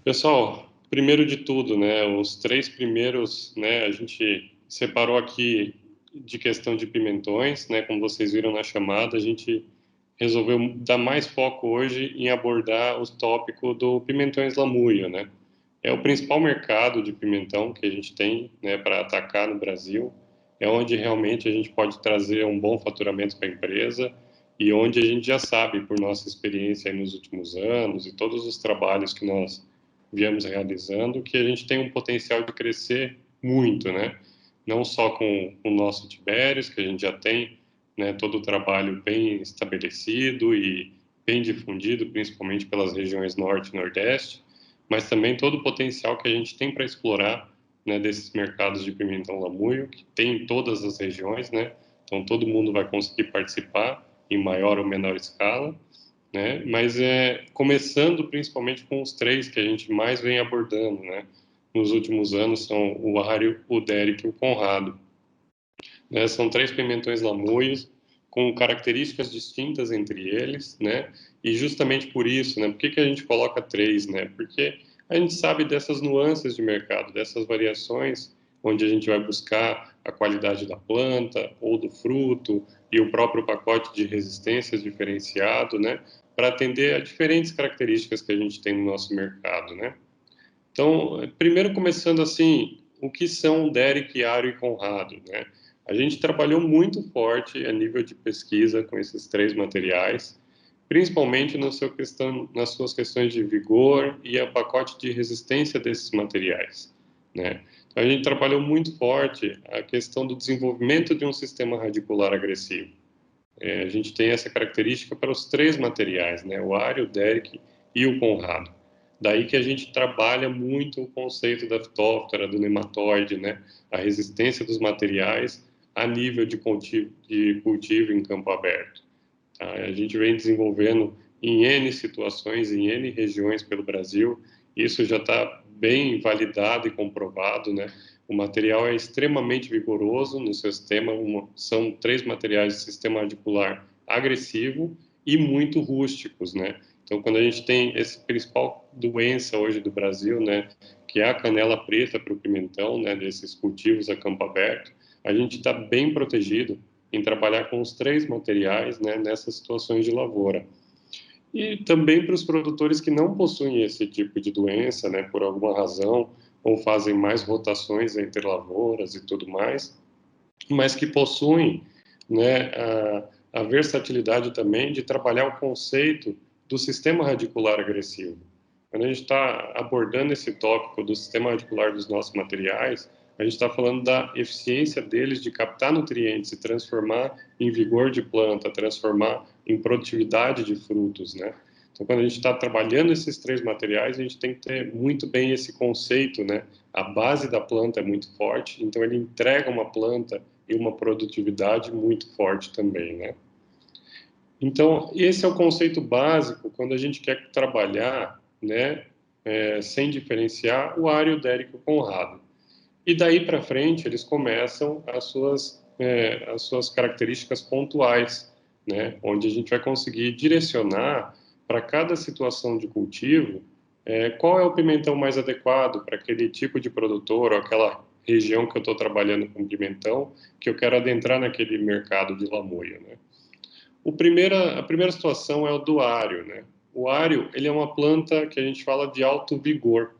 Pessoal, primeiro de tudo, né, os três primeiros, né, a gente separou aqui de questão de pimentões, né, como vocês viram na chamada, a gente resolveu dar mais foco hoje em abordar o tópico do pimentões lamuio, né. É o principal mercado de pimentão que a gente tem, né, para atacar no Brasil, é onde realmente a gente pode trazer um bom faturamento para a empresa e onde a gente já sabe, por nossa experiência aí nos últimos anos e todos os trabalhos que nós viemos realizando, que a gente tem um potencial de crescer muito, né? Não só com o nosso Tibérios, que a gente já tem, né, todo o trabalho bem estabelecido e bem difundido, principalmente pelas regiões Norte e Nordeste, mas também todo o potencial que a gente tem para explorar, né, desses mercados de pimentão lamuio, que tem em todas as regiões, né? Então todo mundo vai conseguir participar em maior ou menor escala, né? Mas começando principalmente com os três que a gente mais vem abordando, né? Nos últimos anos são o Ario, o Derek e o Conrado, né? São três pimentões lamuios com características distintas entre eles, né? E justamente por isso, né? Por que a gente coloca três, né? Porque a gente sabe dessas nuances de mercado, dessas variações, onde a gente vai buscar a qualidade da planta ou do fruto e o próprio pacote de resistências diferenciado, né? Para atender a diferentes características que a gente tem no nosso mercado, né? Então, primeiro começando assim, o que são Derek, Ario e Conrado, né? A gente trabalhou muito forte a nível de pesquisa com esses três materiais, principalmente no seu questão, nas suas questões de vigor e a pacote de resistência desses materiais, né? Então, a gente trabalhou muito forte a questão do desenvolvimento de um sistema radicular agressivo. A gente tem essa característica para os três materiais, né? O Ario, o Derek e o Conrado. Daí que a gente trabalha muito o conceito da fitóftora, do nematóide, né? A resistência dos materiais a nível de cultivo em campo aberto. Tá? A gente vem desenvolvendo em N situações, em N regiões pelo Brasil, isso já está bem validado e comprovado, né? O material é extremamente vigoroso no seu sistema, são três materiais de sistema radicular agressivo e muito rústicos, né? Então, quando a gente tem essa principal doença hoje do Brasil, né, que é a canela preta para o pimentão, né, desses cultivos a campo aberto, a gente está bem protegido em trabalhar com os três materiais, né, nessas situações de lavoura. E também para os produtores que não possuem esse tipo de doença, né, por alguma razão, ou fazem mais rotações entre lavouras e tudo mais, mas que possuem, né, a versatilidade também de trabalhar o conceito do sistema radicular agressivo. Quando a gente está abordando esse tópico do sistema radicular dos nossos materiais, a gente está falando da eficiência deles de captar nutrientes e transformar em vigor de planta, transformar em produtividade de frutos, né? Então, quando a gente está trabalhando esses três materiais, a gente tem que ter muito bem esse conceito, né? A base da planta é muito forte, então ele entrega uma planta e uma produtividade muito forte também, né? Então, esse é o conceito básico quando a gente quer trabalhar, né, sem diferenciar o Ario, o Derek e o Conrado. E daí para frente eles começam as suas características pontuais, né, onde a gente vai conseguir direcionar para cada situação de cultivo qual é o pimentão mais adequado para aquele tipo de produtor ou aquela região que eu estou trabalhando com pimentão que eu quero adentrar naquele mercado de lamoia, né? A primeira situação é o do ário, né? O ário, ele é uma planta que a gente fala de alto vigor,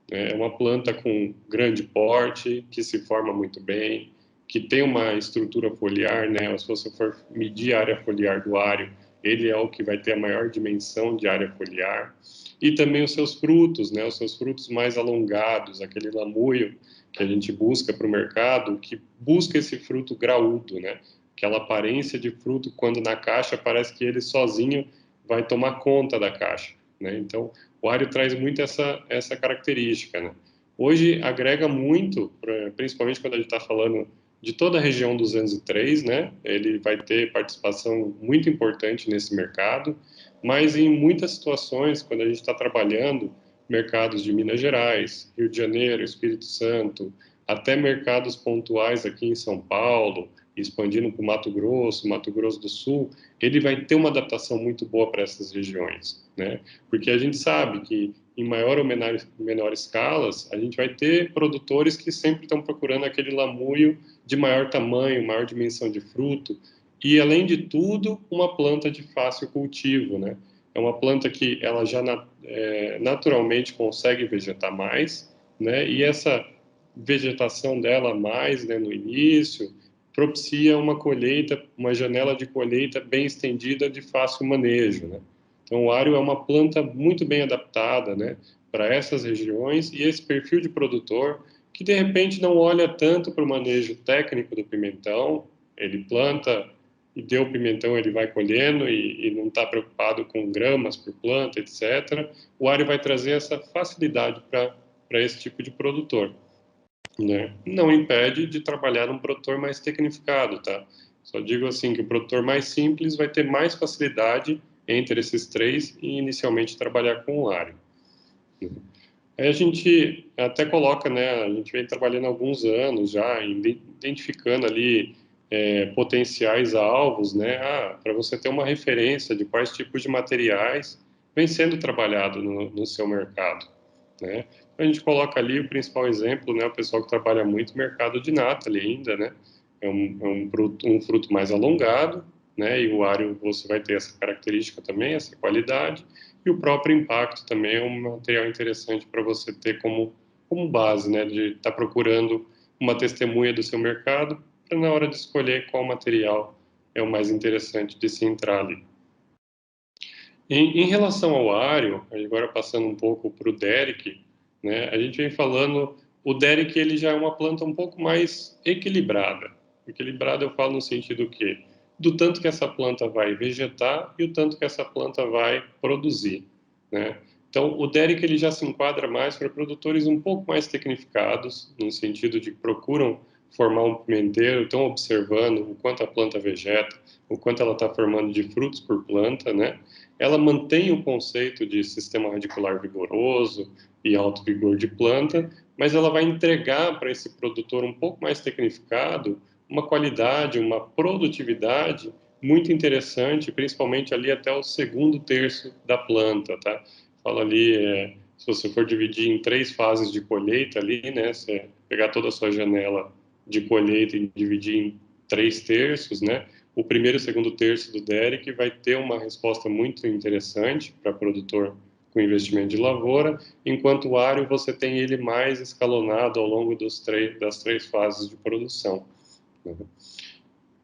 né? É uma planta com grande porte, que se forma muito bem, que tem uma estrutura foliar, né? Se você for medir a área foliar do ário, ele é o que vai ter a maior dimensão de área foliar. E também os seus frutos, né? Os seus frutos mais alongados, aquele lamuio que a gente busca para o mercado, que busca esse fruto graúdo, né? Aquela aparência de fruto quando na caixa parece que ele sozinho vai tomar conta da caixa, né? Então, o alho traz muito essa característica, né? Hoje agrega muito, principalmente quando a gente está falando de toda a região 203, né? Ele vai ter participação muito importante nesse mercado, mas em muitas situações, quando a gente está trabalhando mercados de Minas Gerais, Rio de Janeiro, Espírito Santo, até mercados pontuais aqui em São Paulo, expandindo para o Mato Grosso do Sul, ele vai ter uma adaptação muito boa para essas regiões, né? Porque a gente sabe que em maior ou menor escalas, a gente vai ter produtores que sempre estão procurando aquele lamuio de maior tamanho, maior dimensão de fruto, e além de tudo, uma planta de fácil cultivo, né? É uma planta que ela já naturalmente consegue vegetar mais, né? E essa vegetação dela mais, né, no início, propicia uma colheita, uma janela de colheita bem estendida de fácil manejo, né? Então, o alho é uma planta muito bem adaptada, né, para essas regiões e esse perfil de produtor que, de repente, não olha tanto para o manejo técnico do pimentão, ele planta e deu o pimentão, ele vai colhendo e não está preocupado com gramas por planta, etc. O alho vai trazer essa facilidade para esse tipo de produtor, né? Não impede de trabalhar num produtor mais tecnificado, tá? Só digo assim que o produtor mais simples vai ter mais facilidade entre esses três e inicialmente trabalhar com o alho. Aí a gente até coloca, né? A gente vem trabalhando há alguns anos já, identificando ali potenciais alvos, né? Para você ter uma referência de quais tipos de materiais vem sendo trabalhado no seu mercado, né? A gente coloca ali o principal exemplo, né? O pessoal que trabalha muito no mercado de nata ali ainda, né? Um fruto mais alongado, né? E o alho você vai ter essa característica também, essa qualidade. E o próprio impacto também é um material interessante para você ter como base, né? De estar procurando uma testemunha do seu mercado para na hora de escolher qual material é o mais interessante de se entrar ali. Em relação ao Ario, agora passando um pouco para o Derek, né, a gente vem falando, o Derek ele já é uma planta um pouco mais equilibrada. Equilibrada eu falo no sentido que do tanto que essa planta vai vegetar e o tanto que essa planta vai produzir, né? Então, o Derek ele já se enquadra mais para produtores um pouco mais tecnificados, no sentido de que procuram formar um pimenteiro, estão observando o quanto a planta vegeta, o quanto ela está formando de frutos por planta, né? Ela mantém o conceito de sistema radicular vigoroso e alto vigor de planta, mas ela vai entregar para esse produtor um pouco mais tecnificado uma qualidade, uma produtividade muito interessante, principalmente ali até o segundo terço da planta, tá? Fala ali, se você for dividir em 3 fases de colheita ali, né? Você pegar toda a sua janela de colheita e dividir em 3 terços, né? O primeiro e o segundo terço do Derek vai ter uma resposta muito interessante para produtor com investimento de lavoura, enquanto o Ario você tem ele mais escalonado ao longo das 3 fases de produção.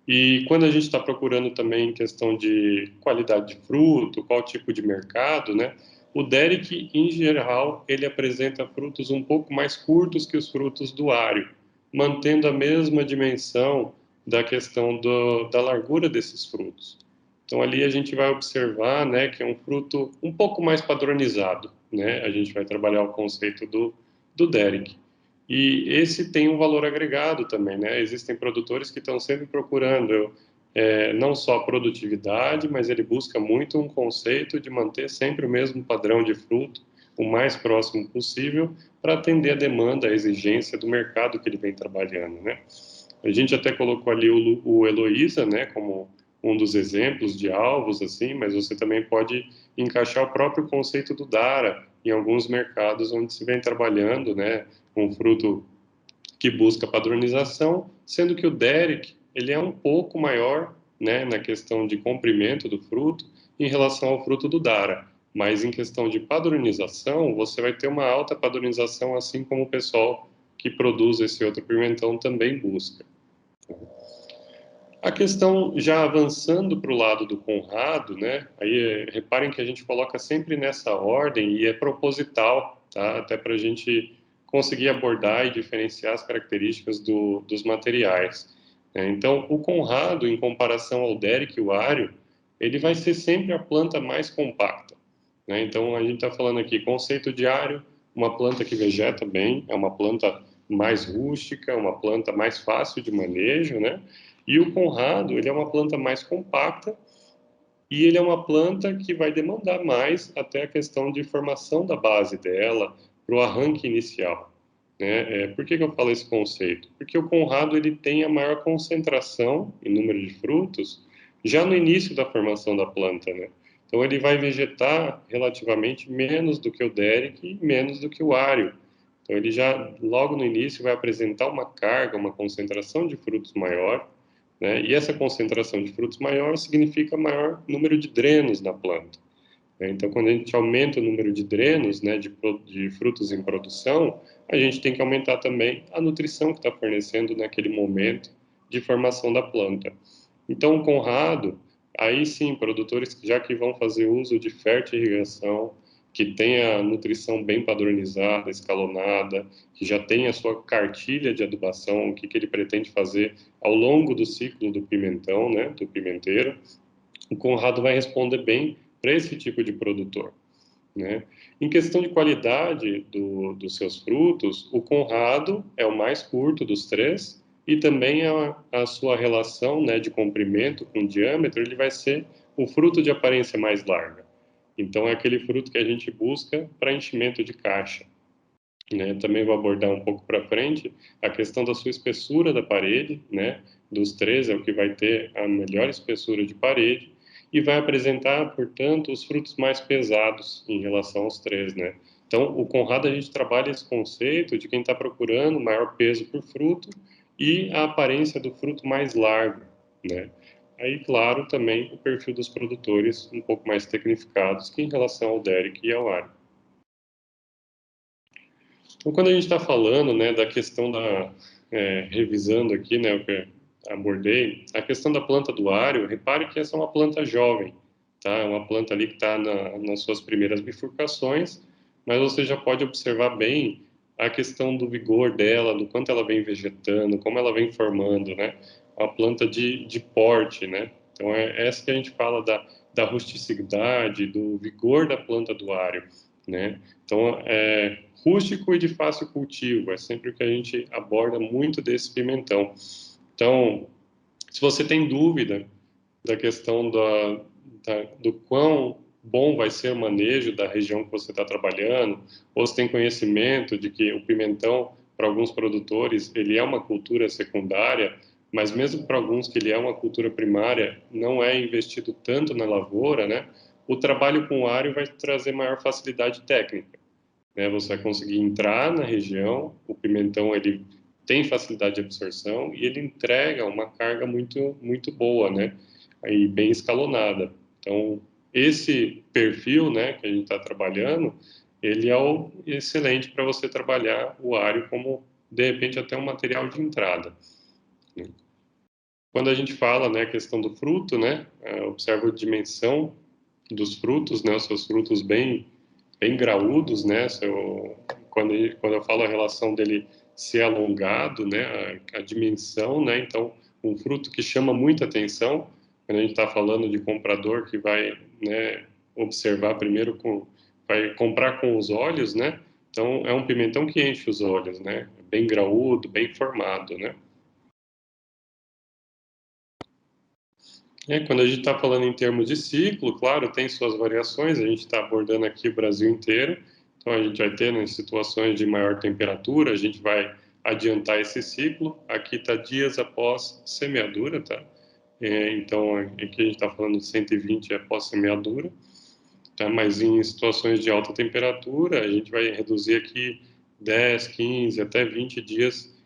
E quando a gente está procurando também questão de qualidade de fruto, qual tipo de mercado, né? O Derek, em geral, ele apresenta frutos um pouco mais curtos que os frutos do Ario, mantendo a mesma dimensão da questão da largura desses frutos. Então, ali a gente vai observar, né, que é um fruto um pouco mais padronizado, né? A gente vai trabalhar o conceito do Derek. E esse tem um valor agregado também, né? Existem produtores que estão sempre procurando não só produtividade, mas ele busca muito um conceito de manter sempre o mesmo padrão de fruto, o mais próximo possível, para atender a demanda, a exigência do mercado que ele vem trabalhando, né? A gente até colocou ali o Heloísa, né, como um dos exemplos de alvos, assim, mas você também pode encaixar o próprio conceito do Dara em alguns mercados onde se vem trabalhando, né, um fruto que busca padronização, sendo que o Derek, ele é um pouco maior, né, na questão de comprimento do fruto em relação ao fruto do Dara, mas em questão de padronização, você vai ter uma alta padronização, assim como o pessoal que produz esse outro pimentão também busca. A questão, já avançando para o lado do Conrado, né? Aí reparem que a gente coloca sempre nessa ordem e é proposital, tá? Até para a gente conseguir abordar e diferenciar as características dos materiais, né? Então, o Conrado, em comparação ao Derek e o Ario, ele vai ser sempre a planta mais compacta, né? Então, a gente está falando aqui, conceito de Ario, uma planta que vegeta bem, é uma planta mais rústica, uma planta mais fácil de manejo, né? E o Conrado, ele é uma planta mais compacta e ele é uma planta que vai demandar mais até a questão de formação da base dela para o arranque inicial, né? Por que eu falo esse conceito? Porque o Conrado ele tem a maior concentração em número de frutos já no início da formação da planta, né? Então, ele vai vegetar relativamente menos do que o Derek e menos do que o Ario. Então, ele já, logo no início, vai apresentar uma carga, uma concentração de frutos maior, né? E essa concentração de frutos maior significa maior número de drenos na planta. Então, quando a gente aumenta o número de drenos, né, de frutos em produção, a gente tem que aumentar também a nutrição que está fornecendo naquele momento de formação da planta. Então, o Conrado, aí sim, produtores já que vão fazer uso de fertirrigação, que tem a nutrição bem padronizada, escalonada, que já tem a sua cartilha de adubação, o que ele pretende fazer ao longo do ciclo do pimentão, né, do pimenteiro, o Conrado vai responder bem para esse tipo de produtor, né? Em questão de qualidade dos seus frutos, o Conrado é o mais curto dos três e também a sua relação, né, de comprimento com diâmetro, ele vai ser o fruto de aparência mais larga. Então, é aquele fruto que a gente busca para enchimento de caixa, né? Também vou abordar um pouco para frente a questão da sua espessura da parede, né? Dos três é o que vai ter a melhor espessura de parede e vai apresentar, portanto, os frutos mais pesados em relação aos três, né? Então, o Conrado a gente trabalha esse conceito de quem está procurando maior peso por fruto e a aparência do fruto mais largo, né? Aí, claro, também o perfil dos produtores um pouco mais tecnificados que em relação ao Derek e ao Ari. Então, quando a gente está falando, né, da questão da, revisando aqui, né, o que eu abordei, a questão da planta do ário, repare que essa é uma planta jovem, tá? É uma planta ali que está nas suas primeiras bifurcações, mas você já pode observar bem a questão do vigor dela, do quanto ela vem vegetando, como ela vem formando, né? Uma planta de porte, né? Então, é essa que a gente fala da rusticidade, do vigor da planta do ário, né? Então, rústico e de fácil cultivo, é sempre o que a gente aborda muito desse pimentão. Então, se você tem dúvida da questão do quão bom vai ser o manejo da região que você está trabalhando, ou se tem conhecimento de que o pimentão, para alguns produtores, ele é uma cultura secundária, mas mesmo para alguns que ele é uma cultura primária, não é investido tanto na lavoura, né? O trabalho com o ário vai trazer maior facilidade técnica, né? Você vai conseguir entrar na região, o pimentão ele tem facilidade de absorção e ele entrega uma carga muito muito boa, né? Aí bem escalonada. Então esse perfil, né, que a gente está trabalhando, ele é o excelente para você trabalhar o ário como de repente até um material de entrada, né? Quando a gente fala, né, a questão do fruto, né, observa a dimensão dos frutos, né, os seus frutos bem graúdos, né? Quando eu falo a relação dele ser alongado, né? A dimensão, né? Então, um fruto que chama muita atenção, quando a gente está falando de comprador que vai, né, observar primeiro vai comprar com os olhos, né? Então, é um pimentão que enche os olhos, né? Bem graúdo, bem formado, né? Quando a gente está falando em termos de ciclo, claro, tem suas variações, a gente está abordando aqui o Brasil inteiro, então a gente vai ter em situações de maior temperatura, a gente vai adiantar esse ciclo, aqui está dias após semeadura, tá? Então aqui a gente está falando de 120 após semeadura, tá? Mas em situações de alta temperatura, a gente vai reduzir aqui 10, 15, até 20 dias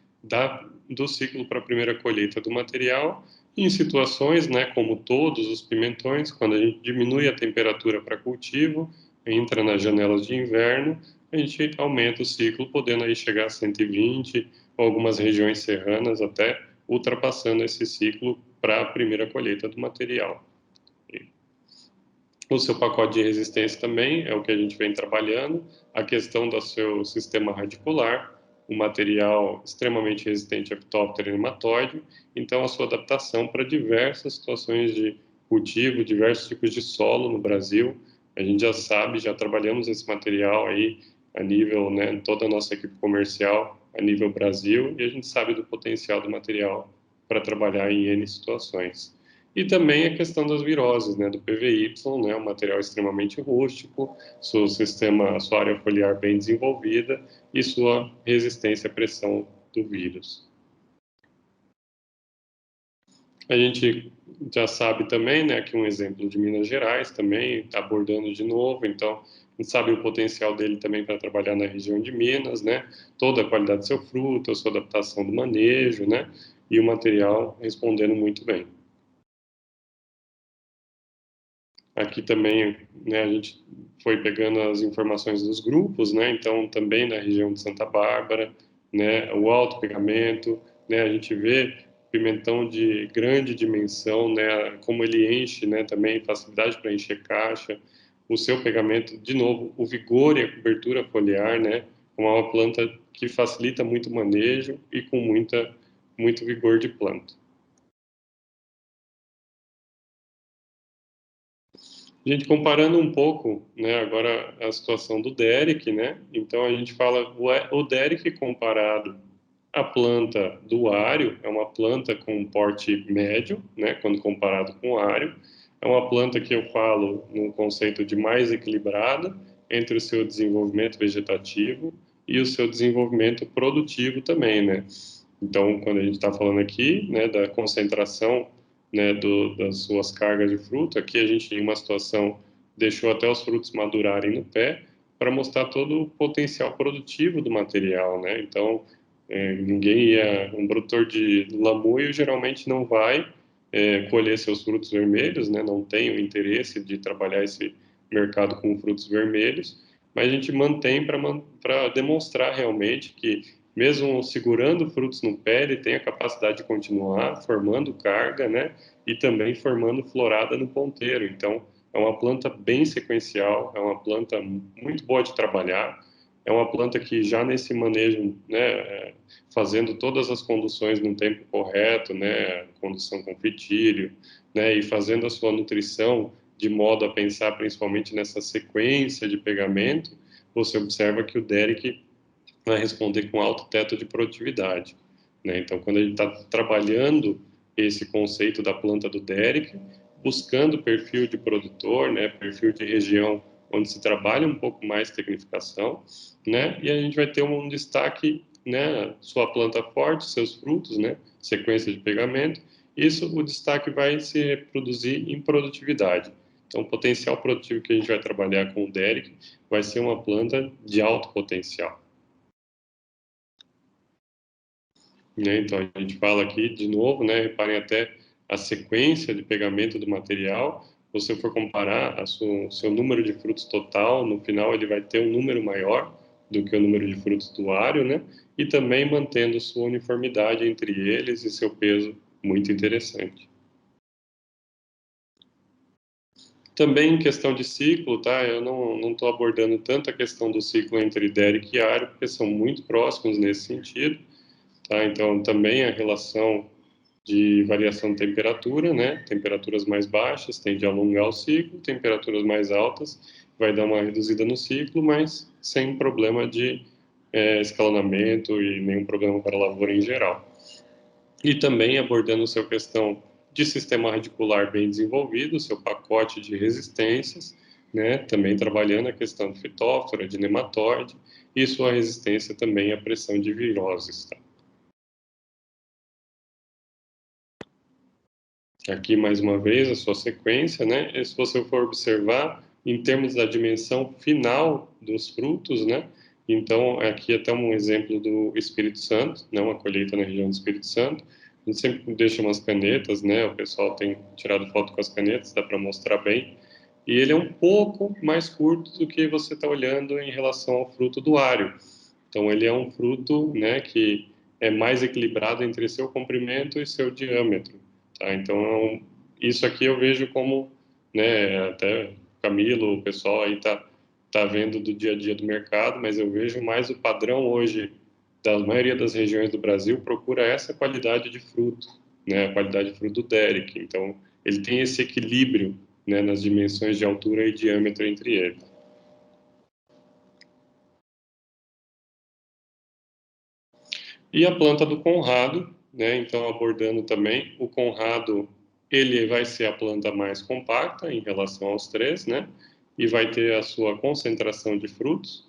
do ciclo para a primeira colheita do material. E em situações, né, como todos os pimentões, quando a gente diminui a temperatura para cultivo, entra nas janelas de inverno, a gente aumenta o ciclo, podendo aí chegar a 120, ou algumas regiões serranas até ultrapassando esse ciclo para a primeira colheita do material. O seu pacote de resistência também é o que a gente vem trabalhando, a questão do seu sistema radicular, um material extremamente resistente a Phytophthora e nematóide, então a sua adaptação para diversas situações de cultivo, diversos tipos de solo no Brasil. A gente já sabe, já trabalhamos esse material aí a nível, né, toda a nossa equipe comercial a nível Brasil, e a gente sabe do potencial do material para trabalhar em N situações. E também a questão das viroses, né, do PVY, né, um material extremamente rústico, seu sistema, sua área foliar bem desenvolvida e sua resistência à pressão do vírus. A gente já sabe também, né, aqui um exemplo de Minas Gerais também, abordando de novo, então a gente sabe o potencial dele também para trabalhar na região de Minas, né, toda a qualidade do seu fruto, a sua adaptação do manejo, né, e o material respondendo muito bem. Aqui também, né, a gente foi pegando as informações dos grupos, né, então também na região de Santa Bárbara, né, o alto pegamento, né, a gente vê pimentão de grande dimensão, né, como ele enche, né, também facilidade para encher caixa, o seu pegamento, de novo, o vigor e a cobertura foliar, né, como é uma planta que facilita muito o manejo e com muito vigor de planta. A gente comparando um pouco, né, agora a situação do Derek, né? Então a gente fala o Derek comparado à planta do Ario, é uma planta com um porte médio, né, quando comparado com o Ario. É uma planta que eu falo no conceito de mais equilibrada entre o seu desenvolvimento vegetativo e o seu desenvolvimento produtivo também, né? Então, quando a gente está falando aqui, né, da concentração, né, das suas cargas de fruto, aqui a gente, em uma situação, deixou até os frutos madurarem no pé para mostrar todo o potencial produtivo do material, né? Então, um produtor de lamuio geralmente não vai colher seus frutos vermelhos, né? Não tem o interesse de trabalhar esse mercado com frutos vermelhos, mas a gente mantém para demonstrar realmente que mesmo segurando frutos no pé, ele tem a capacidade de continuar formando carga, né? E também formando florada no ponteiro. Então, é uma planta bem sequencial, é uma planta muito boa de trabalhar, é uma planta que já nesse manejo, né, fazendo todas as conduções no tempo correto, né, condução com fitilho, né, e fazendo a sua nutrição de modo a pensar principalmente nessa sequência de pegamento, você observa que o Derek vai responder com alto teto de produtividade, né? Então, quando a gente está trabalhando esse conceito da planta do Derek, buscando perfil de produtor, né, perfil de região onde se trabalha um pouco mais tecnificação, né, e a gente vai ter um destaque, né, sua planta forte, seus frutos, né, sequência de pegamento, isso o destaque vai se reproduzir em produtividade. Então, o potencial produtivo que a gente vai trabalhar com o Derek vai ser uma planta de alto potencial. Né? Então, a gente fala aqui de novo, né? Reparem até a sequência de pegamento do material. Se você for comparar seu número de frutos total, no final ele vai ter um número maior do que o número de frutos do ário, né? E também mantendo sua uniformidade entre eles e seu peso muito interessante. Também em questão de ciclo, tá? Eu não estou abordando tanto a questão do ciclo entre Derek e ário, porque são muito próximos nesse sentido, tá? Então, também a relação de variação de temperatura, né? Temperaturas mais baixas tende a alongar o ciclo, temperaturas mais altas vai dar uma reduzida no ciclo, mas sem problema de escalonamento e nenhum problema para a lavoura em geral. E também abordando sua questão de sistema radicular bem desenvolvido, seu pacote de resistências, né? Também trabalhando a questão de fitóftora, de nematóide e sua resistência também à pressão de viroses, tá? Aqui, mais uma vez, a sua sequência, né? E se você for observar, em termos da dimensão final dos frutos, né? Então, aqui até um exemplo do Espírito Santo, né? Uma colheita na região do Espírito Santo. A gente sempre deixa umas canetas, né? O pessoal tem tirado foto com as canetas, dá para mostrar bem. E ele é um pouco mais curto do que você está olhando em relação ao fruto do ário. Então, ele é um fruto, né, que é mais equilibrado entre seu comprimento e seu diâmetro, tá? Então, isso aqui eu vejo como, né, até o Camilo, o pessoal aí tá vendo do dia a dia do mercado, mas eu vejo mais o padrão hoje da maioria das regiões do Brasil procura essa qualidade de fruto, né, a qualidade de fruto do Derek. Então, ele tem esse equilíbrio, né, nas dimensões de altura e diâmetro entre eles. E a planta do Conrado, né? Então, abordando também, o Conrado, ele vai ser a planta mais compacta em relação aos três, né? E vai ter a sua concentração de frutos,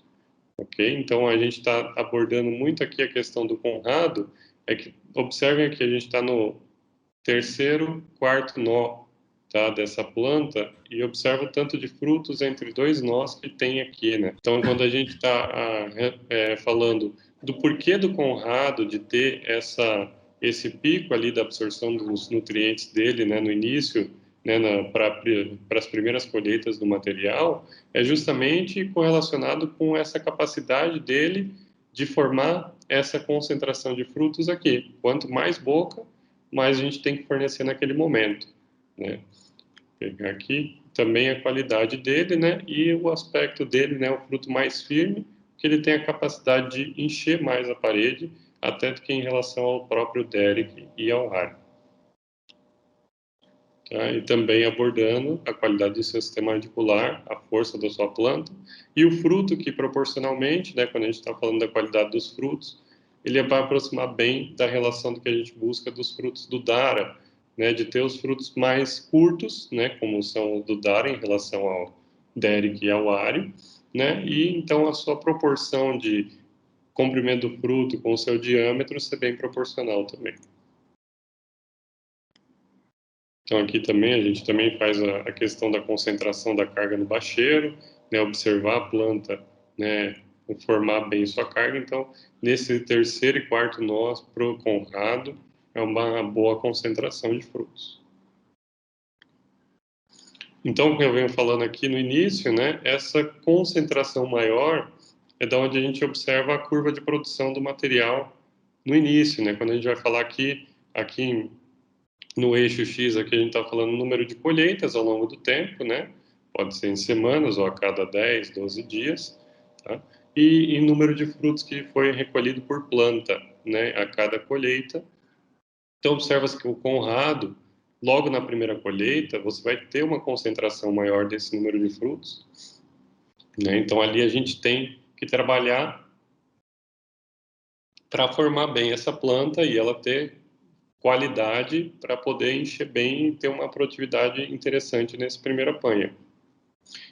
ok? Então, a gente está abordando muito aqui a questão do Conrado, é que observem que a gente está terceiro, quarto nó, tá, dessa planta, e observa o tanto de frutos entre dois nós que tem aqui, né? Então, quando a gente está falando do porquê do Conrado de ter esse pico ali da absorção dos nutrientes dele, né, no início, né, para as primeiras colheitas do material, é justamente correlacionado com essa capacidade dele de formar essa concentração de frutos aqui. Quanto mais boca, mais a gente tem que fornecer naquele momento, né? Vou pegar aqui também a qualidade dele, né? E o aspecto dele, né? O fruto mais firme, que ele tem a capacidade de encher mais a parede, até do que em relação ao próprio Derek e ao Harry. Tá? E também abordando a qualidade do seu sistema radicular, a força da sua planta, e o fruto que proporcionalmente, né, quando a gente está falando da qualidade dos frutos, ele vai aproximar bem da relação do que a gente busca dos frutos do Dara, né, de ter os frutos mais curtos, né, como são o do Dara em relação ao Derek e ao Ario, né, e então a sua proporção de comprimento do fruto com o seu diâmetro ser bem proporcional também. Então, aqui também, a gente também faz a questão da concentração da carga no bacheiro, né, observar a planta, né, formar bem sua carga. Então, nesse terceiro e quarto nó para o Conrado, é uma boa concentração de frutos. Então, como eu venho falando aqui no início, né, essa concentração maior é da onde a gente observa a curva de produção do material no início, né, quando a gente vai falar aqui no eixo X, aqui a gente está falando o número de colheitas ao longo do tempo, né? Pode ser em semanas ou a cada 10, 12 dias, tá? E número de frutos que foi recolhido por planta, né? A cada colheita. Então, observa-se que o Conrado, logo na primeira colheita, você vai ter uma concentração maior desse número de frutos, né? Então, ali a gente tem que trabalhar para formar bem essa planta e ela ter qualidade para poder encher bem e ter uma produtividade interessante nesse primeiro apanho.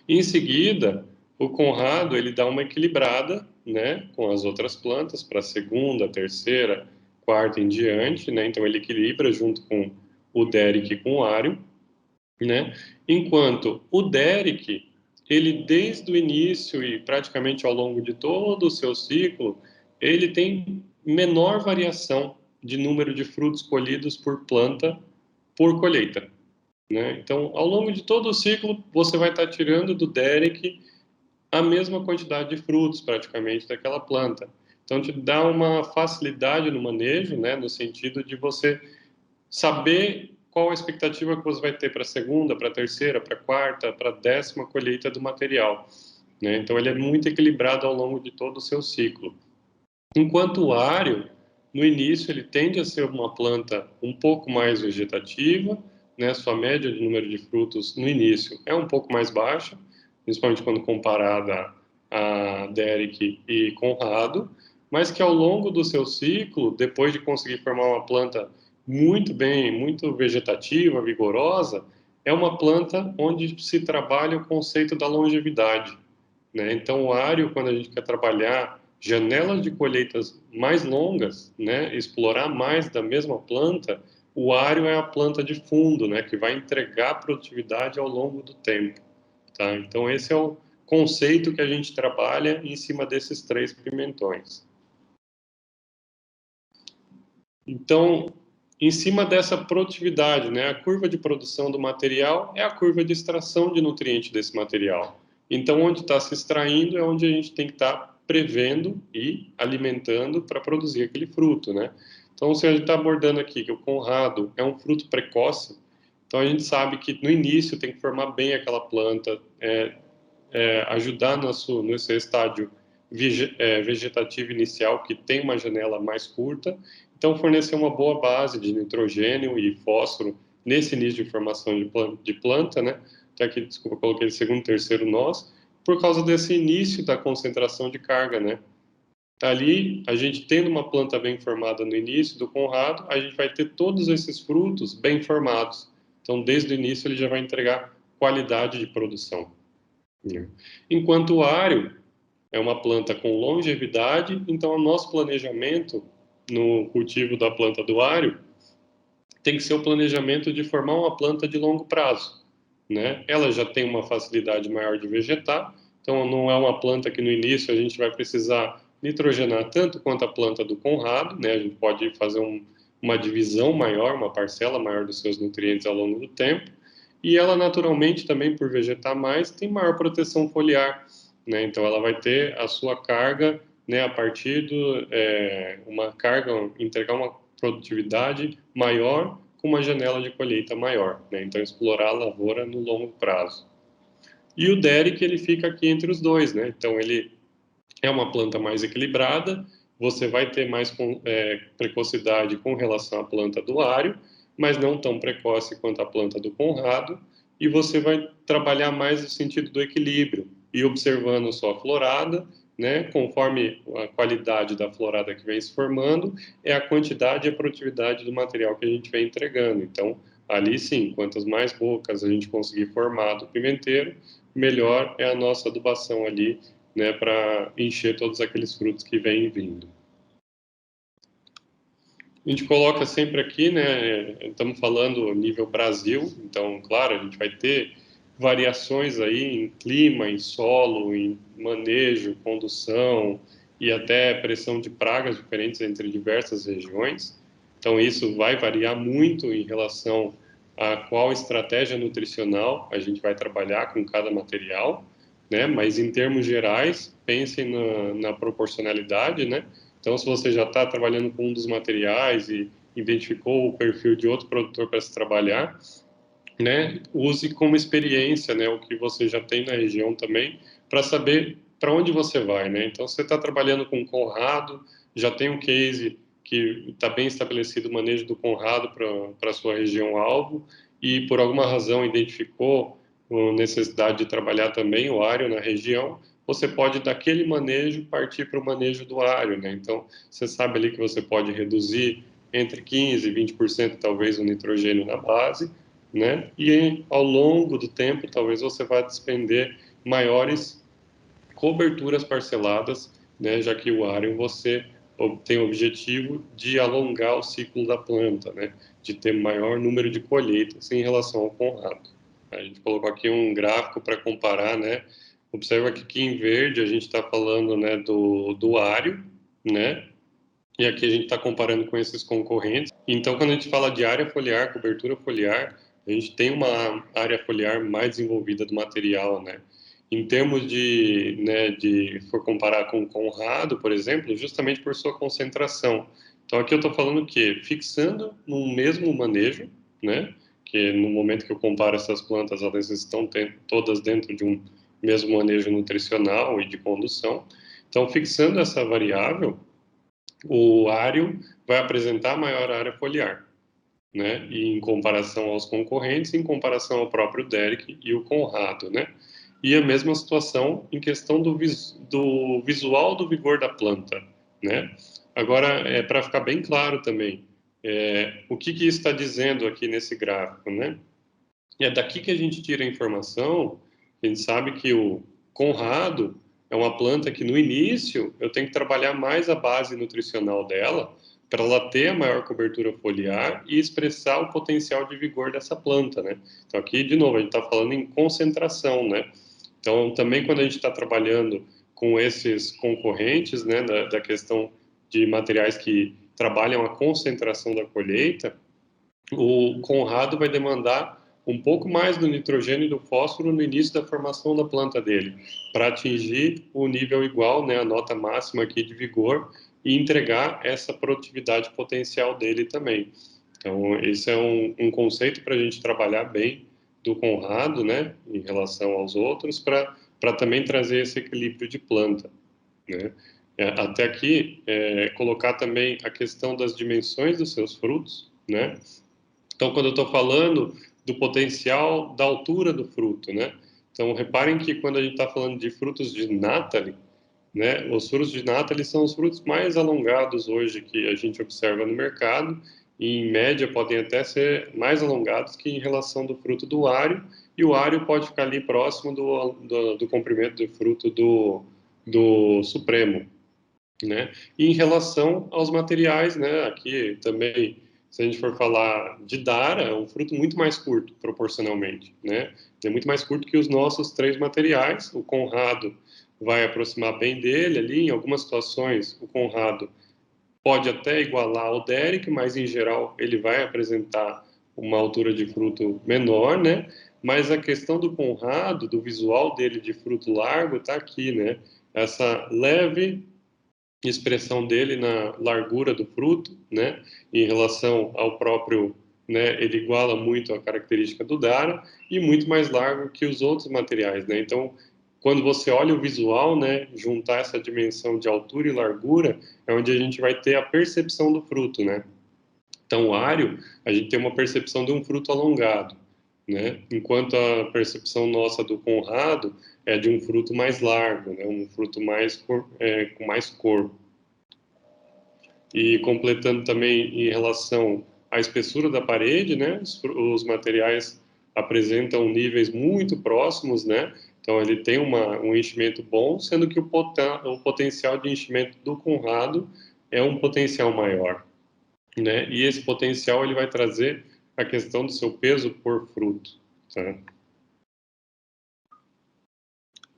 Em seguida, o Conrado ele dá uma equilibrada, né, com as outras plantas para a segunda, terceira, quarta em diante, né? Então ele equilibra junto com o Derek e com o Ario, né? Enquanto o Derek ele desde o início e praticamente ao longo de todo o seu ciclo, ele tem menor variação de número de frutos colhidos por planta por colheita, né? Então, ao longo de todo o ciclo, você vai estar tirando do Derek a mesma quantidade de frutos, praticamente, daquela planta. Então, te dá uma facilidade no manejo, né? No sentido de você saber qual a expectativa que você vai ter para a segunda, para a terceira, para a quarta, para a 10ª colheita do material, né? Então, ele é muito equilibrado ao longo de todo o seu ciclo. Enquanto o Ario, no início, ele tende a ser uma planta um pouco mais vegetativa, né? Sua média de número de frutos no início é um pouco mais baixa, principalmente quando comparada a Derek e Conrado, mas que ao longo do seu ciclo, depois de conseguir formar uma planta muito bem, muito vegetativa, vigorosa, é uma planta onde se trabalha o conceito da longevidade, né? Então, o Ario, quando a gente quer trabalhar janelas de colheitas mais longas, né, explorar mais da mesma planta, o Ario é a planta de fundo, né, que vai entregar produtividade ao longo do tempo, tá? Então, esse é o conceito que a gente trabalha em cima desses três pimentões. Então, em cima dessa produtividade, né, a curva de produção do material é a curva de extração de nutriente desse material. Então, onde está se extraindo é onde a gente tem que estar prevendo e alimentando para produzir aquele fruto, né? Então, se a gente está abordando aqui que o Conrado é um fruto precoce, então a gente sabe que no início tem que formar bem aquela planta, ajudar no seu estádio vegetativo inicial, que tem uma janela mais curta, então fornecer uma boa base de nitrogênio e fósforo nesse início de formação de planta, né? Até aqui, desculpa, coloquei segundo, terceiro nós, por causa desse início da concentração de carga, né? Ali, a gente tendo uma planta bem formada no início do Conrado, a gente vai ter todos esses frutos bem formados. Então, desde o início, ele já vai entregar qualidade de produção. Enquanto o Ario é uma planta com longevidade, então o nosso planejamento no cultivo da planta do Ario tem que ser o planejamento de formar uma planta de longo prazo, né? Ela já tem uma facilidade maior de vegetar, então não é uma planta que no início a gente vai precisar nitrogenar tanto quanto a planta do Conrado, né? A gente pode fazer uma divisão maior, uma parcela maior dos seus nutrientes ao longo do tempo, e ela naturalmente também, por vegetar mais, tem maior proteção foliar, né? Então ela vai ter a sua carga, né, a partir uma carga, entregar uma produtividade maior com uma janela de colheita maior, né? Então explorar a lavoura no longo prazo. E o Derrick, ele fica aqui entre os dois, né? Então ele é uma planta mais equilibrada, você vai ter mais precocidade com relação à planta do Ário, mas não tão precoce quanto a planta do Conrado, e você vai trabalhar mais no sentido do equilíbrio, e observando sua florada, né, conforme a qualidade da florada que vem se formando, é a quantidade e a produtividade do material que a gente vem entregando. Então, ali sim, quantas mais bocas a gente conseguir formar do pimenteiro, melhor é a nossa adubação ali, né, para encher todos aqueles frutos que vêm vindo. A gente coloca sempre aqui, né, estamos falando nível Brasil, então, claro, a gente vai ter variações aí em clima, em solo, em manejo, condução e até pressão de pragas diferentes entre diversas regiões. Então, isso vai variar muito em relação a qual estratégia nutricional a gente vai trabalhar com cada material, né, mas em termos gerais, pensem na proporcionalidade, né. Então, se você já está trabalhando com um dos materiais e identificou o perfil de outro produtor para se trabalhar, né, use como experiência, né, o que você já tem na região também, para saber para onde você vai, né. Então, se você está trabalhando com Conrado, já tem um case que está bem estabelecido o manejo do Conrado para a sua região alvo e por alguma razão identificou a necessidade de trabalhar também o área na região, você pode daquele manejo partir para o manejo do área, né. Então, você sabe ali que você pode reduzir entre 15% e 20% talvez o nitrogênio na base, né? E ao longo do tempo, talvez você vá despender maiores coberturas parceladas, né? Já que o área você tem o objetivo de alongar o ciclo da planta, né? De ter maior número de colheitas em relação ao conrado. A gente colocou aqui um gráfico para comparar, né? Observa que aqui em verde a gente está falando, né, do área, né? E aqui a gente está comparando com esses concorrentes. Então, quando a gente fala de área foliar, cobertura foliar, a gente tem uma área foliar mais desenvolvida do material, né? Em termos de for comparar com o Conrado, por exemplo, justamente por sua concentração. Então, aqui eu estou falando que fixando no mesmo manejo, né? Que no momento que eu comparo essas plantas, elas estão todas dentro de um mesmo manejo nutricional e de condução. Então, fixando essa variável, o ário vai apresentar maior área foliar, né? E em comparação aos concorrentes, em comparação ao próprio Derrick e o Conrado, né? E a mesma situação em questão do visual do vigor da planta, né? Agora, para ficar bem claro também, o que isso está dizendo aqui nesse gráfico, né? E é daqui que a gente tira a informação, a gente sabe que o Conrado é uma planta que no início eu tenho que trabalhar mais a base nutricional dela para ela ter a maior cobertura foliar e expressar o potencial de vigor dessa planta, né? Então aqui, de novo, a gente está falando em concentração, né? Então também quando a gente está trabalhando com esses concorrentes, né, da questão de materiais que trabalham a concentração da colheita, o Conrado vai demandar um pouco mais do nitrogênio e do fósforo no início da formação da planta dele, para atingir o nível igual, né, a nota máxima aqui de vigor, e entregar essa produtividade potencial dele também. Então, esse é um conceito para a gente trabalhar bem do Conrado, né, em relação aos outros, para também trazer esse equilíbrio de planta, né. Até aqui, colocar também a questão das dimensões dos seus frutos, né. Então, quando eu estou falando do potencial da altura do fruto, né? Então, reparem que quando a gente está falando de frutos de Natalie, né? Os frutos de Natalie são os frutos mais alongados hoje que a gente observa no mercado e, em média, podem até ser mais alongados que em relação do fruto do ário, e o ário pode ficar ali próximo do comprimento do fruto do Supremo, né? E em relação aos materiais, né? Aqui também se a gente for falar de Dara, é um fruto muito mais curto, proporcionalmente, né? É muito mais curto que os nossos três materiais. O Conrado vai aproximar bem dele ali. Em algumas situações, o Conrado pode até igualar o Derek, mas em geral ele vai apresentar uma altura de fruto menor, né? Mas a questão do Conrado, do visual dele de fruto largo, está aqui, né? Essa leve expressão dele na largura do fruto, né? Em relação ao próprio, né? Ele iguala muito a característica do Dara e muito mais largo que os outros materiais, né? Então, quando você olha o visual, né? Juntar essa dimensão de altura e largura é onde a gente vai ter a percepção do fruto, né? Então, o Ario, a gente tem uma percepção de um fruto alongado, né? Enquanto a percepção nossa do Conrado é de um fruto mais largo, né? Um fruto mais com mais cor. E completando também em relação à espessura da parede, né? Os materiais apresentam níveis muito próximos, né? Então ele tem um enchimento bom, sendo que o potencial de enchimento do Conrado é um potencial maior, né? E esse potencial ele vai trazer a questão do seu peso por fruto, tá?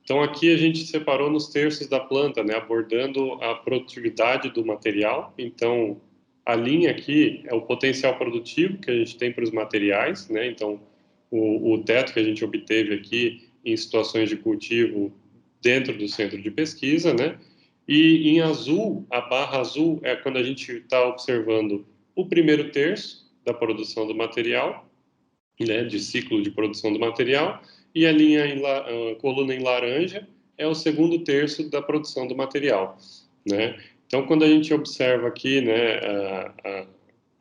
Então aqui a gente separou nos terços da planta, né, abordando a produtividade do material. Então a linha aqui é o potencial produtivo que a gente tem para os materiais, né? Então o teto que a gente obteve aqui em situações de cultivo dentro do centro de pesquisa, né? E em azul, a barra azul é quando a gente está observando o primeiro terço da produção do material, né, de ciclo de produção do material, e a linha a coluna em laranja é o segundo terço da produção do material, né? Então, quando a gente observa aqui, né,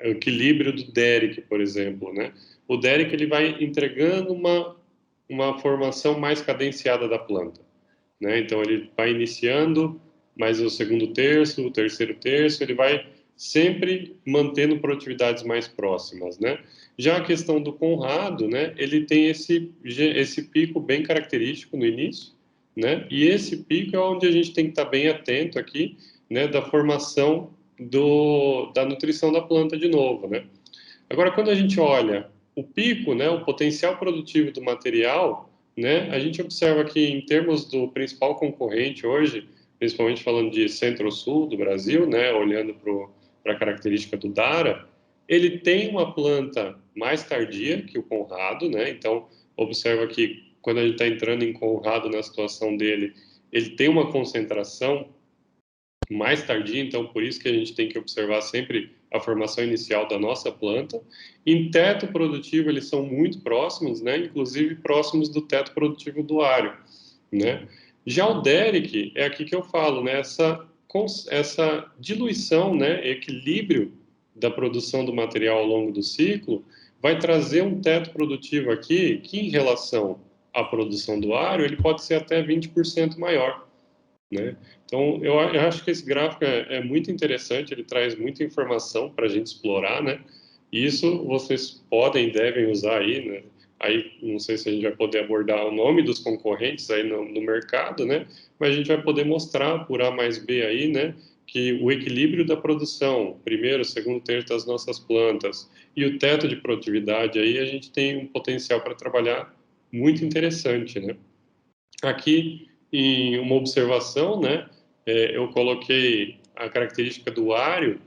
o equilíbrio do Derrick, por exemplo, né? O Derrick ele vai entregando uma formação mais cadenciada da planta, né? Então ele vai iniciando, mas o segundo terço, o terceiro terço, ele vai sempre mantendo produtividades mais próximas, né? Já a questão do Conrado, né? Ele tem esse pico bem característico no início, né? E esse pico é onde a gente tem que estar bem atento aqui, né? Da formação da nutrição da planta de novo, né? Agora, quando a gente olha o pico, né, o potencial produtivo do material, né, a gente observa que em termos do principal concorrente hoje, principalmente falando de centro-sul do Brasil, né, olhando para a característica do Dara, ele tem uma planta mais tardia que o Conrado, né, então observa que quando a gente está entrando em Conrado na situação dele, ele tem uma concentração mais tardia, então por isso que a gente tem que observar sempre a formação inicial da nossa planta. Em teto produtivo, eles são muito próximos, né? Inclusive próximos do teto produtivo do Ario, né? Já o Derrick, é aqui que eu falo, né? Essa diluição, né? Equilíbrio da produção do material ao longo do ciclo vai trazer um teto produtivo aqui que, em relação à produção do Ario, ele pode ser até 20% maior, né? Então, eu acho que esse gráfico é muito interessante, ele traz muita informação para a gente explorar, né? E isso vocês podem e devem usar aí, né? Aí, não sei se a gente vai poder abordar o nome dos concorrentes aí no mercado, né? Mas a gente vai poder mostrar por A mais B aí, né? Que o equilíbrio da produção, primeiro, segundo terço das nossas plantas e o teto de produtividade aí, a gente tem um potencial para trabalhar muito interessante, né? Aqui, em uma observação, né, eu coloquei a característica do ário.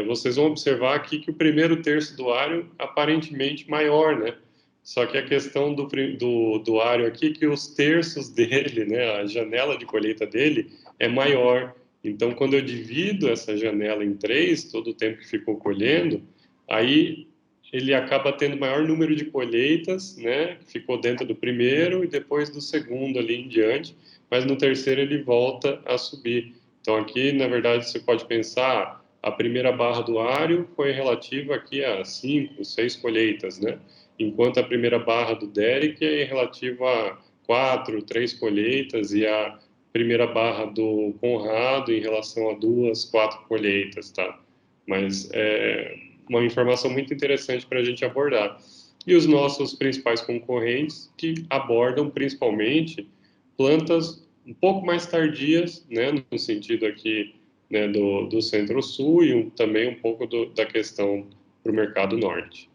Vocês vão observar aqui que o primeiro terço do ário aparentemente maior, né? Só que a questão do ário aqui é que os terços dele, né, a janela de colheita dele é maior. Então, quando eu divido essa janela em três, todo o tempo que ficou colhendo, aí ele acaba tendo maior número de colheitas, né? Ficou dentro do primeiro e depois do segundo ali em diante, mas no terceiro ele volta a subir. Então aqui, na verdade, você pode pensar a primeira barra do ário foi relativa aqui a 5, 6 colheitas, né? Enquanto a primeira barra do Derrick é relativa a 4, 3 colheitas e a primeira barra do Conrado em relação a 2, 4 colheitas, tá? Mas uma informação muito interessante para a gente abordar. E os nossos principais concorrentes, que abordam principalmente plantas um pouco mais tardias, né, no sentido aqui, né, do centro-sul e também um pouco da questão o mercado norte.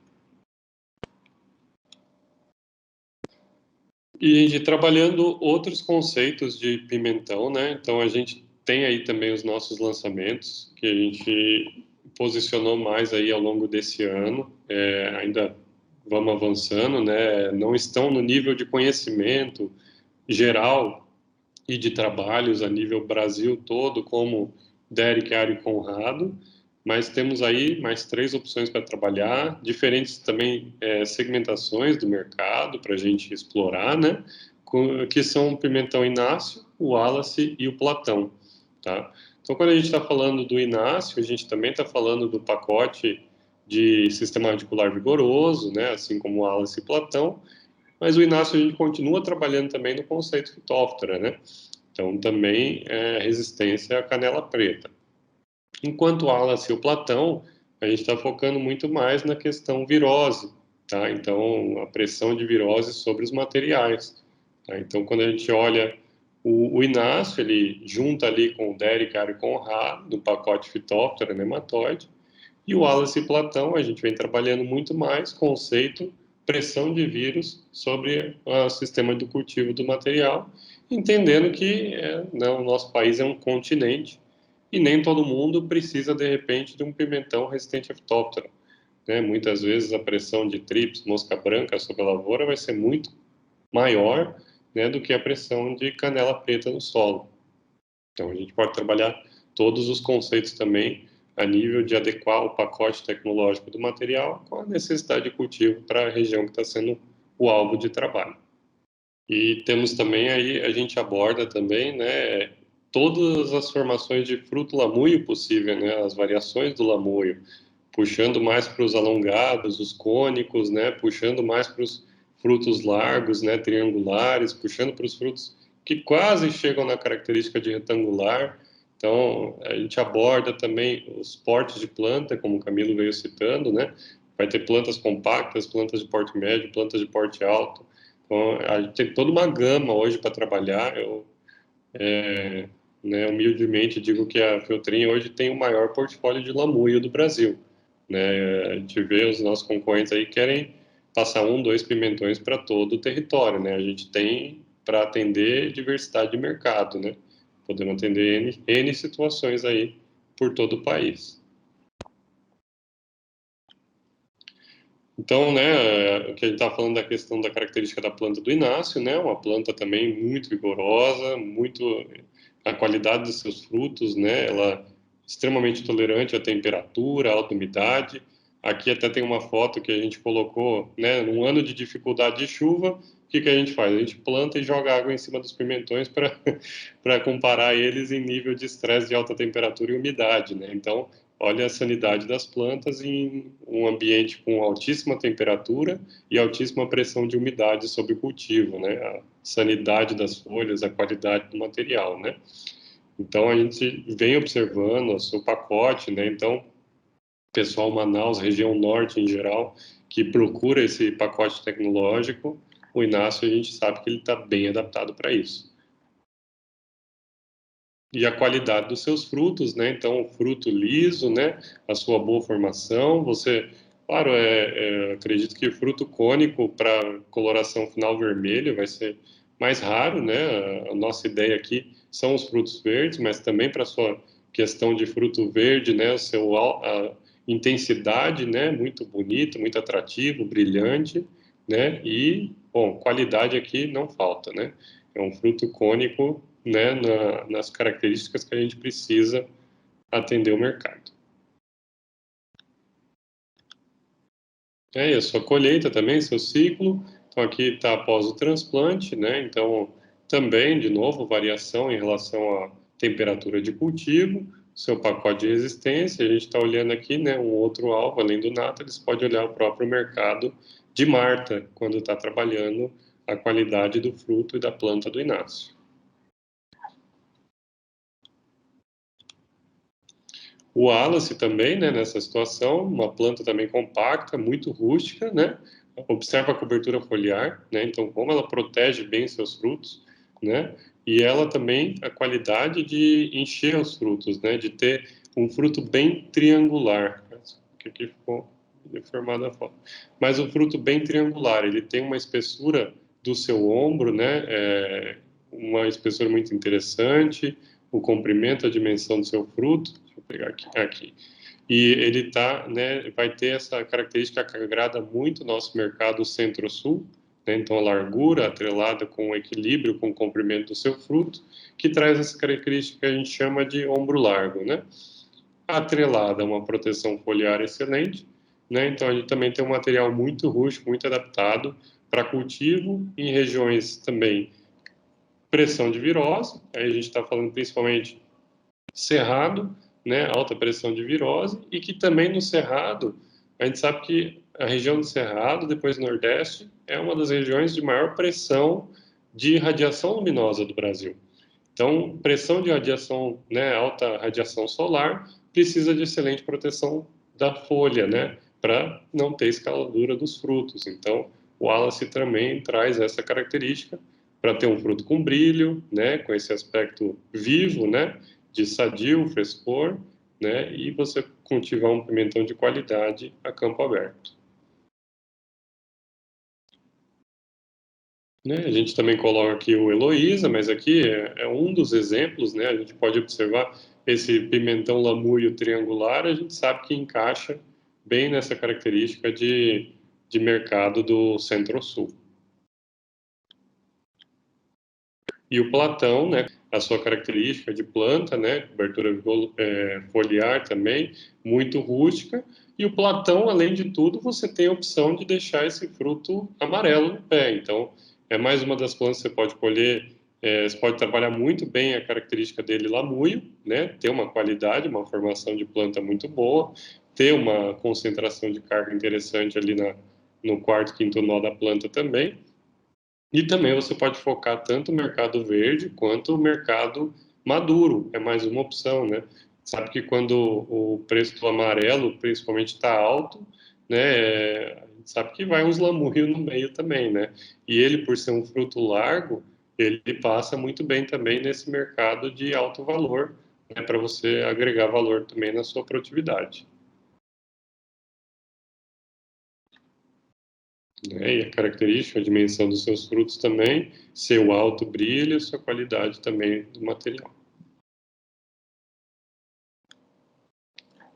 E a gente trabalhando outros conceitos de pimentão, né? Então a gente tem aí também os nossos lançamentos que a gente posicionou mais aí ao longo desse ano. Ainda vamos avançando, né? Não estão no nível de conhecimento geral e de trabalhos a nível Brasil todo, como Derek, Ari e Conrado, mas temos aí mais 3 opções para trabalhar, diferentes também segmentações do mercado para a gente explorar, né? Que são o pimentão Inácio, o Wallace e o Platão, tá? Então, quando a gente está falando do Inácio, a gente também está falando do pacote de sistema radicular vigoroso, né? Assim como o Wallace e Platão, mas o Inácio a gente continua trabalhando também no conceito Phytophthora, né? Então, também é resistência à canela preta. Enquanto o Wallace e o Platão, a gente está focando muito mais na questão virose, tá? Então, a pressão de virose sobre os materiais. Tá? Então, quando a gente olha o Inácio, ele junta ali com o Derek, Ari e Conrado, no pacote Phytophthora nematóide, e o Wallace e Platão, a gente vem trabalhando muito mais conceito pressão de vírus sobre o sistema do cultivo do material, entendendo que o nosso país é um continente e nem todo mundo precisa, de repente, de um pimentão resistente a Phytophthora, né? Muitas vezes a pressão de trips, mosca branca sobre a lavoura vai ser muito maior, né, do que a pressão de canela preta no solo. Então, a gente pode trabalhar todos os conceitos também a nível de adequar o pacote tecnológico do material com a necessidade de cultivo para a região que está sendo o alvo de trabalho. E temos também aí, a gente aborda também, né, todas as formações de fruto lamuio possível, né, as variações do lamuio, puxando mais para os alongados, os cônicos, né, puxando mais para os frutos largos, né, triangulares, puxando para os frutos que quase chegam na característica de retangular. Então, a gente aborda também os portes de planta, como o Camilo veio citando, né, vai ter plantas compactas, plantas de porte médio, plantas de porte alto. Então, a gente tem toda uma gama hoje para trabalhar. Eu, né, humildemente digo que a Feltrin hoje tem o maior portfólio de lamuio do Brasil, né? A gente vê os nossos concorrentes aí querem passar 2 pimentões para todo o território, né? A gente tem para atender diversidade de mercado, né? Podemos atender N situações aí por todo o país. Então, né, o que a gente está falando da questão da característica da planta do Inácio, né, uma planta também muito vigorosa, muito a qualidade dos seus frutos, né, ela é extremamente tolerante à temperatura, à alta umidade. Aqui até tem uma foto que a gente colocou, né, num ano de dificuldade de chuva, o que que a gente faz? A gente planta e joga água em cima dos pimentões para para comparar eles em nível de estresse de alta temperatura e umidade, né? Então, olha a sanidade das plantas em um ambiente com altíssima temperatura e altíssima pressão de umidade sobre o cultivo, né? A sanidade das folhas, a qualidade do material, né? Então, a gente vem observando o seu pacote, né? Então, pessoal Manaus, região norte em geral, que procura esse pacote tecnológico, o Inácio, a gente sabe que ele está bem adaptado para isso. E a qualidade dos seus frutos, né? Então, o fruto liso, né? A sua boa formação, você, claro, acredito que fruto cônico para coloração final vermelha vai ser mais raro, né? A nossa ideia aqui são os frutos verdes, mas também para sua questão de fruto verde, né? A intensidade, né? Muito bonito, muito atrativo, brilhante, né? E, bom, qualidade aqui não falta, né? É um fruto cônico, né, nas características que a gente precisa atender o mercado. E a sua colheita também, seu ciclo. Então, aqui está após o transplante, né? Então, também, de novo, variação em relação à temperatura de cultivo, seu pacote de resistência. A gente está olhando aqui, né, um outro alvo, além do Nátalis, pode olhar o próprio mercado de Marta, quando está trabalhando a qualidade do fruto e da planta do Inácio. O Wallace também, né, nessa situação, uma planta também compacta, muito rústica, né? Observa a cobertura foliar, né? Então, como ela protege bem seus frutos, né? E ela também, a qualidade de encher os frutos, né? De ter um fruto bem triangular. Que aqui ficou deformado a forma. Mas o fruto bem triangular, ele tem uma espessura do seu ombro, né? Uma espessura muito interessante, o comprimento, a dimensão do seu fruto. Deixa eu pegar aqui. E ele tá, né, vai ter essa característica que agrada muito o nosso mercado centro-sul, né? Então a largura atrelada com o equilíbrio, com o comprimento do seu fruto, que traz essa característica que a gente chama de ombro largo, né? Atrelada a uma proteção foliar excelente, né? Então a gente também tem um material muito rústico, muito adaptado para cultivo em regiões também pressão de virose, aí a gente está falando principalmente cerrado, né, alta pressão de virose, e que também no cerrado, a gente sabe que a região do cerrado, depois do Nordeste, é uma das regiões de maior pressão de radiação luminosa do Brasil. Então, pressão de radiação, né, alta radiação solar, precisa de excelente proteção da folha, né, para não ter escaladura dos frutos. Então, o Wallace também traz essa característica para ter um fruto com brilho, né, com esse aspecto vivo, né, de sadio, frescor, né, e você cultivar um pimentão de qualidade a campo aberto. Né? A gente também coloca aqui o Heloísa, mas aqui é um dos exemplos, né? A gente pode observar esse pimentão lamuio triangular, a gente sabe que encaixa bem nessa característica de mercado do Centro-Sul. E o platão, né? A sua característica de planta, né? Cobertura foliar também, muito rústica. E o platão, além de tudo, você tem a opção de deixar esse fruto amarelo no pé. Então, é mais uma das plantas que você pode colher. Você pode trabalhar muito bem a característica dele lamuio, né? Ter uma qualidade, uma formação de planta muito boa, ter uma concentração de carga interessante ali no quarto, quinto nó da planta também. E também você pode focar tanto o mercado verde quanto o mercado maduro, é mais uma opção, né? Sabe que quando o preço do amarelo, principalmente, está alto, né? A gente sabe que vai uns lamúrios no meio também, né? E ele, por ser um fruto largo, ele passa muito bem também nesse mercado de alto valor, né? Para você agregar valor também na sua produtividade. Né? E a característica, a dimensão dos seus frutos também, seu alto brilho, sua qualidade também do material.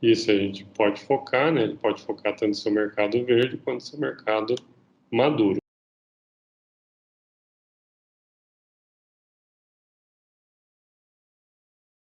Isso a gente pode focar, né? Ele pode focar tanto no seu mercado verde quanto no seu mercado maduro.